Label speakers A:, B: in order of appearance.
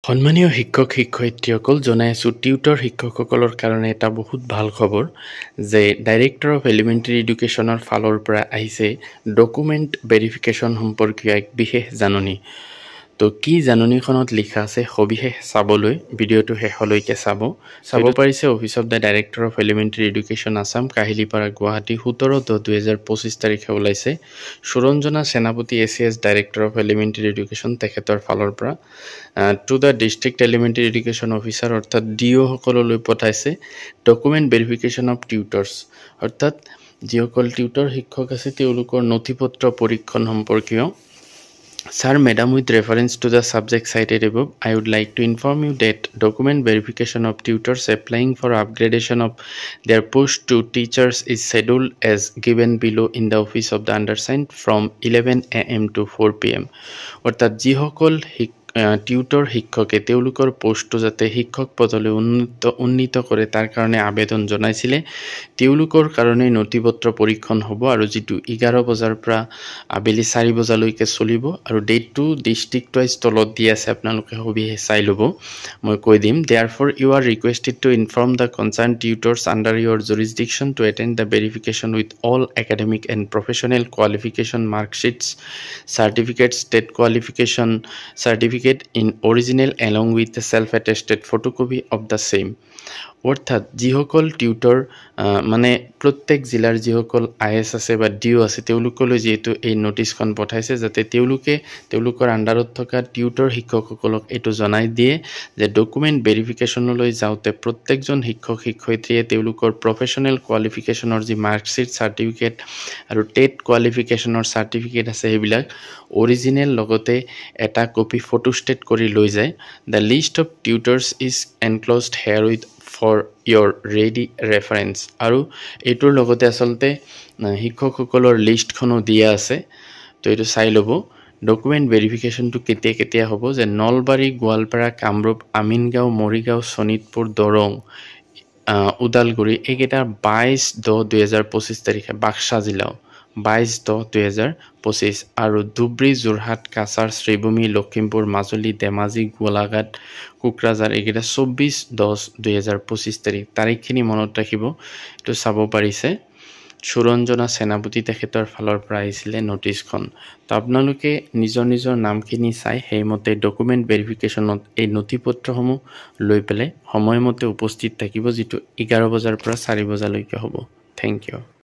A: সন্মানীয় শিক্ষক শিক্ষয়িত্ৰীসকল জনাই আছোঁ টিউটৰ শিক্ষকসকলৰ কাৰণে এটা বহুত ভাল খবৰ যে ডাইৰেক্টৰ অফ এলিমেণ্টাৰী এডুকেশ্যনৰ ফালৰ পৰা আহিছে ডকুমেণ্ট ভেৰিফিকেশ্যন সম্পৰ্কীয় এক বিশেষ জাননী। তো কি জাননীখনত লিখা আছে সবিশেষ চাবলৈ ভিডিঅ'টো শেষলৈকে চাব পাৰিছে office of the director of elementary education Assam Kahilipara Guwahati 17/10/2025 তাৰিখে ওলাইছে। সুৰঞ্জনা সেনাপতি ACS director of elementary education তেখেতৰ ফালৰ পৰা to the district elementary education officer অৰ্থাৎ DO সকললৈ পঠাইছে ডকুমেণ্ট ভেৰিফিকেশ্যন অফ টিউটৰ্ছ অৰ্থাৎ যিসকল টিউটৰ শিক্ষক আছে তেওঁলোকৰ নথিপত্ৰ পৰীক্ষণ সম্পৰ্কীয়। Sir, Madam, with reference to the subject cited above, I would like to inform you that document verification of tutors applying for upgradation of their post to teachers is scheduled as given below in the office of the undersigned from 11 AM to 4 PM. অর্থাৎ যিসকল tutor শিক্ষকে তেওঁলোকৰ পোষ্টটো যাতে শিক্ষক পদলৈ উন্নীত কৰে তাৰ কাৰণে আবেদন জনাইছিলে তেওঁলোকৰ কাৰণে নথিপত্ৰ পৰীক্ষণ হ'ব আৰু যেটো 11 বজাৰ পৰা আবেলি 4 বজালৈকে চলিব আৰু ডেটটো ডিস্ট্ৰিক্ট ওয়াইজ তলত দি আছে আপোনালোকে সবিহে চাই ল'ব মই কৈ দিম therefore you are requested to inform the concerned tutors under your jurisdiction to attend the verification with all academic and professional qualification mark sheets certificates state qualification certificate in original along with the self-attested photocopy of the same অর্থাৎ যিসকল tutor মানে প্ৰত্যেক জিলাৰ যিসকল IS আছে বা DO আছে তেওঁলোকলৈ যেটো এই নোটিছখন পঠাইছে যাতে তেওঁলোকৰ আন্ডাৰত থকা টিউটৰ শিক্ষকসকলক এটো জনাই দিয়ে যে ডকুমেণ্ট ভেৰিফিকেশ্যনলৈ যাওতে প্ৰত্যেকজন শিক্ষক শিক্ষয়িত্ৰীয়ে তেওঁলোকৰ প্ৰফেশনাল কোৱালিফিকেশনৰ যি মাৰ্কশিট সাৰ্টিফিকেট আৰু টেট কোৱালিফিকেশনৰ সাৰ্টিফিকেট আছে সেইবিলাক অৰিজিনেল লগতে এটা কপি ফটোষ্টেট কৰি লৈ যায় the list of tutors is enclosed here with for your ready reference আৰু এটোৰ লগতে আসলতে শিক্ষকসকলৰ লিষ্টখনো দিয়া আছে তো এটো চাই লব ডকুমেণ্ট ভেৰিফিকেশ্যনটো কেতিয়া হ'ব যে নলবাৰী গোৱালপাৰা কামৰূপ আমিনগাঁও মৰিগাঁও শোণিতপুৰ দৰং উদালগুৰি এইকেইটা 22/10/2025 তাৰিখে বাক্সা জিলাও 22/10/2025 আৰু ধুবৰী যোৰহাট কাছাৰ শ্ৰীভূমি লখিমপুৰ মাজুলী ধেমাজি গোলাঘাট কোকৰাঝাৰ এইকেইটা 24/10/2025 তাৰিখখিনি মনত ৰাখিব এটো চাব পাৰিছে সুৰঞ্জনা সেনাপতি তেখেতৰ ফালৰ পৰা আহিছিলে নোটিছখন তো আপোনালোকে নিজৰ নামখিনি চাই হেইমতে ডকুমেণ্ট ভেৰিফিকেশ্যনত এই নথিপত্ৰসমূহ লৈ পেলে সময়মতে উপস্থিত থাকিব যেটো 11 বজাৰ পৰা 4 বজালৈকে হ'ব থ্যাংক ইউ